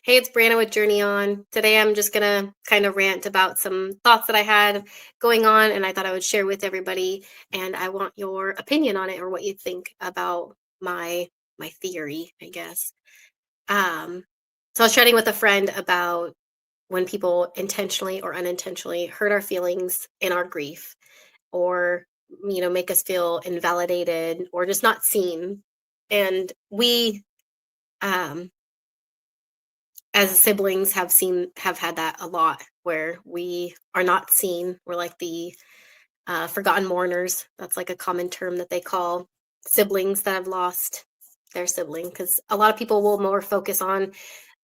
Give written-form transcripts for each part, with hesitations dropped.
Hey, it's Brianna with Journey On. Today I'm just going to kind of rant about some thoughts that I had going on and I thought I would share with everybody and I want your opinion on it or what you think about my theory, I guess. Um so I was chatting with a friend about when people intentionally or unintentionally hurt our feelings in our grief or make us feel invalidated or just not seen. And we um as siblings have had that a lot where we are not seen. We're like the forgotten mourners. That's like a common term that they call siblings that have lost their sibling, because a lot of people will more focus on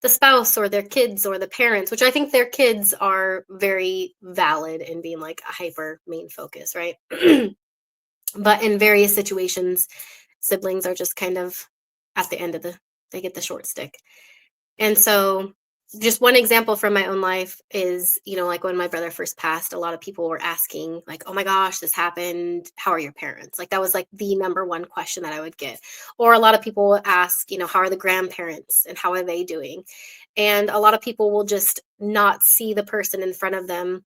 the spouse or their kids or the parents, which I think their kids are very valid in being like a hyper main focus, right? But in various situations, siblings are just kind of at the end of they get the short stick. And so, just one example from my own life is, like when my brother first passed, a lot of people were asking, like, oh my gosh, this happened. How are your parents? Like, that was like the number one question that I would get. Or a lot of people will ask, how are the grandparents and how are they doing? And a lot of people will just not see the person in front of them,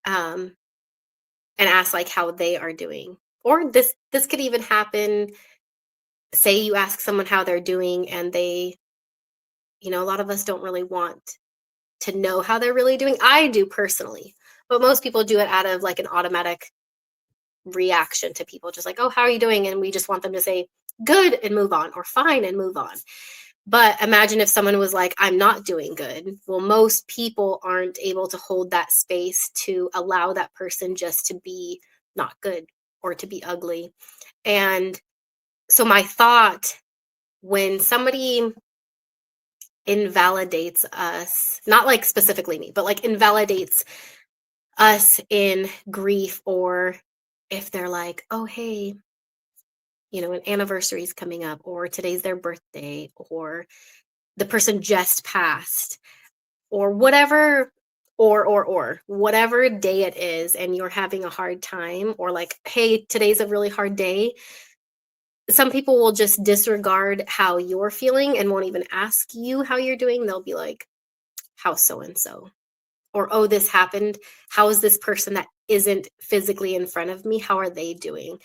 um, and ask like how they are doing. Or this could even happen. Say you ask someone how they're doing and a lot of us don't really want to know how they're really doing. I do personally, but most people do it out of like an automatic reaction to people, just like, oh, how are you doing? And we just want them to say good and move on, or fine and move on. But imagine if someone was like, I'm not doing good. Well, most people aren't able to hold that space to allow that person just to be not good or to be ugly. And so, my thought, when somebody invalidates us, not like specifically me, but like invalidates us in grief, or if they're like, oh, hey, an anniversary is coming up, or today's their birthday, or the person just passed, or whatever, or whatever day it is, and you're having a hard time, or like, hey, today's a really hard day. Some people will just disregard how you're feeling and won't even ask you how you're doing. They'll be like, how's so and so? Or, oh, this happened. How is this person that isn't physically in front of me, how are they doing?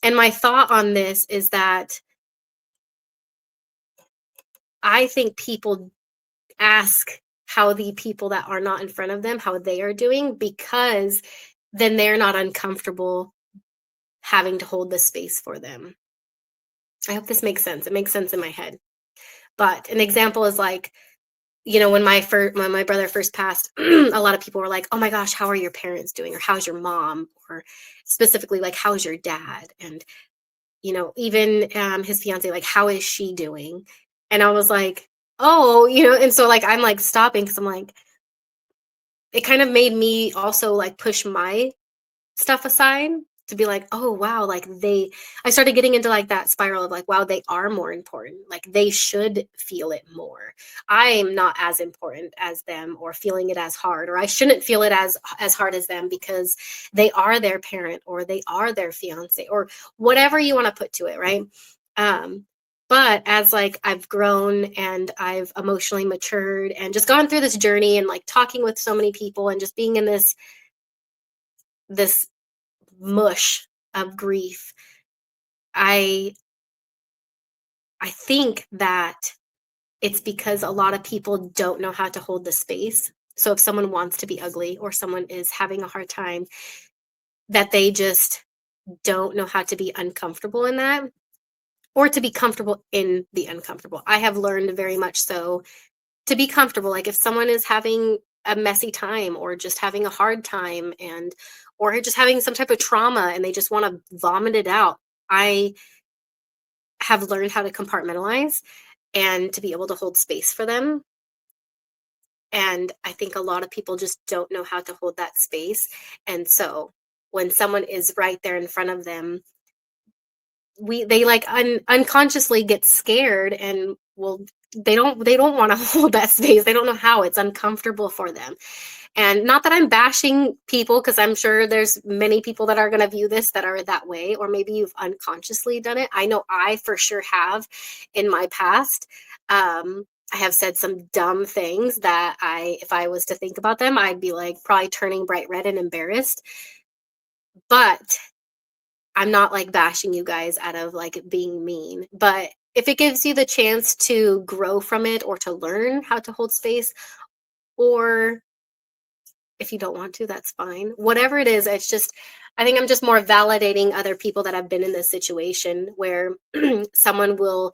And my thought on this is that I think people ask how the people that are not in front of them, how they are doing, because then they're not uncomfortable having to hold the space for them. I hope this makes sense. It makes sense in my head. But an example is like, when my brother first passed, a lot of people were like, oh my gosh, how are your parents doing? Or how's your mom? Or specifically, like, how's your dad? And, even his fiance, like, how is she doing? And I was like, oh, and so like, I'm like stopping because I'm like, it kind of made me also like push my stuff aside to be like, oh wow, like I started getting into like that spiral of like, wow, they are more important. Like they should feel it more. I'm not as important as them or feeling it as hard, or I shouldn't feel it as hard as them because they are their parent or they are their fiance or whatever you want to put to it, right? Um but as like I've grown and I've emotionally matured and just gone through this journey and like talking with so many people and just being in this mush of grief, I I think that it's because a lot of people don't know how to hold the space. So if someone wants to be ugly or someone is having a hard time, that they just don't know how to be uncomfortable in that, or to be comfortable in the uncomfortable. I have learned very much so to be comfortable. Like if someone is having a messy time or just having a hard time, and or just having some type of trauma and they just want to vomit it out, I have learned how to compartmentalize and to be able to hold space for them. And I think a lot of people just don't know how to hold that space. And so when someone is right there in front of them, they like unconsciously get scared and will they don't want to hold that space. They don't know how. It's uncomfortable for them. And not that I'm bashing people, because I'm sure there's many people that are going to view this that are that way, or maybe you've unconsciously done it. I know I for sure have in my past. I have said some dumb things that if I was to think about them, I'd be like probably turning bright red and embarrassed. But I'm not like bashing you guys out of like being mean. But if it gives you the chance to grow from it or to learn how to hold space, or if you don't want to, that's fine. Whatever it is, it's just, I think I'm just more validating other people that have been in this situation where someone will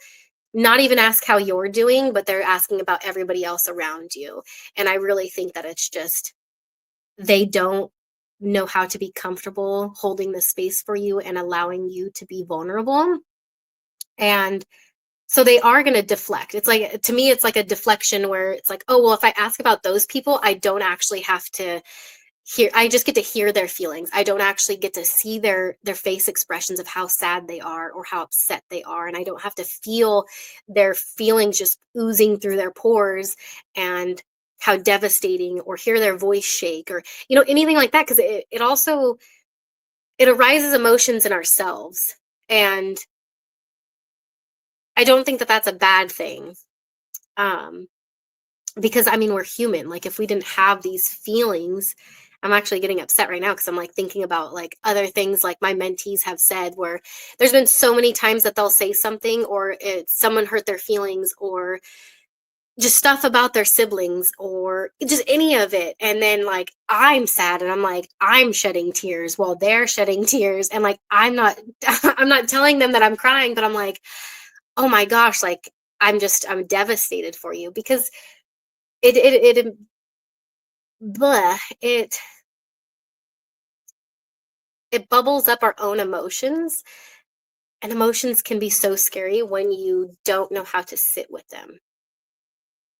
not even ask how you're doing, but they're asking about everybody else around you. And I really think that it's just they don't know how to be comfortable holding the space for you and allowing you to be vulnerable. And so they are going to deflect. It's like, to me, it's like a deflection where it's like, oh, well, if I ask about those people, I don't actually have to hear, I just get to hear their feelings. I don't actually get to see their face expressions of how sad they are or how upset they are, and I don't have to feel their feelings just oozing through their pores, and how devastating, or hear their voice shake, or anything like that, because it also it arises emotions in ourselves, and I don't think that that's a bad thing. um because I mean, we're human. Like, if we didn't have these feelings, I'm actually getting upset right now because I'm like thinking about like other things like my mentees have said, where there's been so many times that they'll say something, or it's someone hurt their feelings, or just stuff about their siblings, or just any of it, and then like I'm sad and I'm like I'm shedding tears while they're shedding tears, and like I'm not I'm not telling them that I'm crying, but I'm like, oh my gosh, like I'm devastated for you, because it bleh, it bubbles up our own emotions, and emotions can be so scary when you don't know how to sit with them,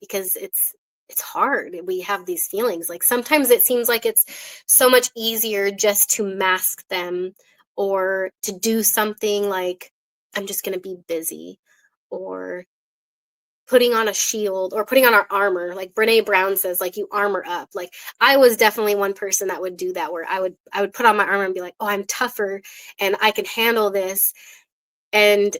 because it's hard. We have these feelings, like sometimes it seems like it's so much easier just to mask them, or to do something like I'm just going to be busy, or putting on a shield, or putting on our armor, like Brene Brown says, like you armor up. Like, I was definitely one person that would do that, where I would put on my armor and be like, oh, I'm tougher and I can handle this. And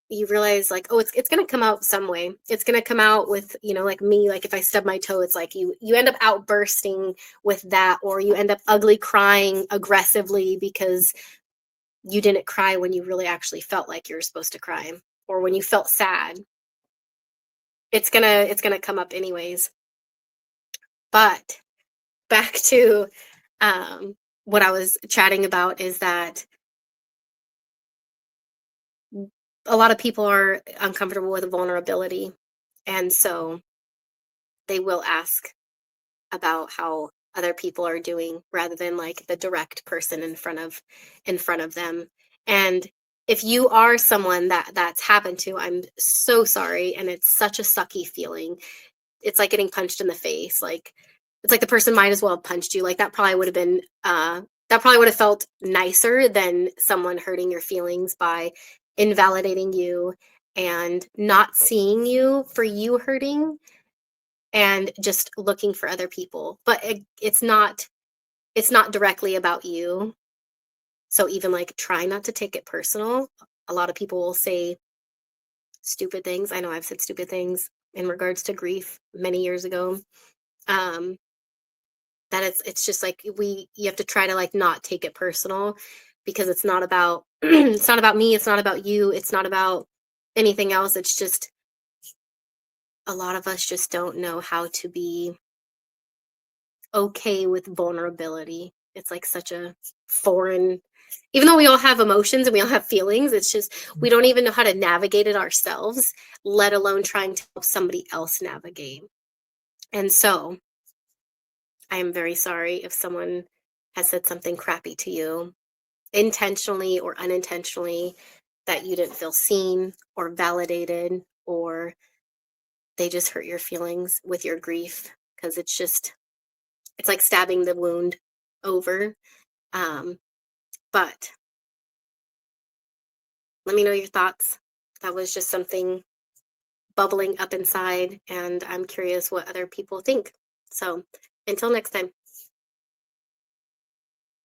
you realize like, oh, it's going to come out some way. It's going to come out with, like me, like if I stub my toe, it's like you end up outbursting with that, or you end up ugly crying aggressively because you didn't cry when you really actually felt like you were supposed to cry, or when you felt sad. It's gonna come up anyways. But back to um, what I was chatting about, is that a lot of people are uncomfortable with vulnerability, and so they will ask about how other people are doing, rather than like the direct person in front of them. And if you are someone that's happened to, I'm so sorry, and it's such a sucky feeling. It's like getting punched in the face. Like, it's like the person might as well have punched you. Like, that probably would have felt nicer than someone hurting your feelings by invalidating you and not seeing you for you hurting, and just looking for other people. But it's not directly about you. So even like, try not to take it personal. A lot of people will say stupid things. I know I've said stupid things in regards to grief many years ago. Um, that it's just like, you have to try to like not take it personal, because it's not about it's not about me, it's not about you, it's not about anything else. It's just, a lot of us just don't know how to be okay with vulnerability. It's like such a foreign, even though we all have emotions and we all have feelings, it's just we don't even know how to navigate it ourselves, let alone trying to help somebody else navigate. And so I am very sorry if someone has said something crappy to you, intentionally or unintentionally, that you didn't feel seen or validated, or they just hurt your feelings with your grief, because it's like stabbing the wound over. Um, but let me know your thoughts. That was just something bubbling up inside, and I'm curious what other people think. So until next time.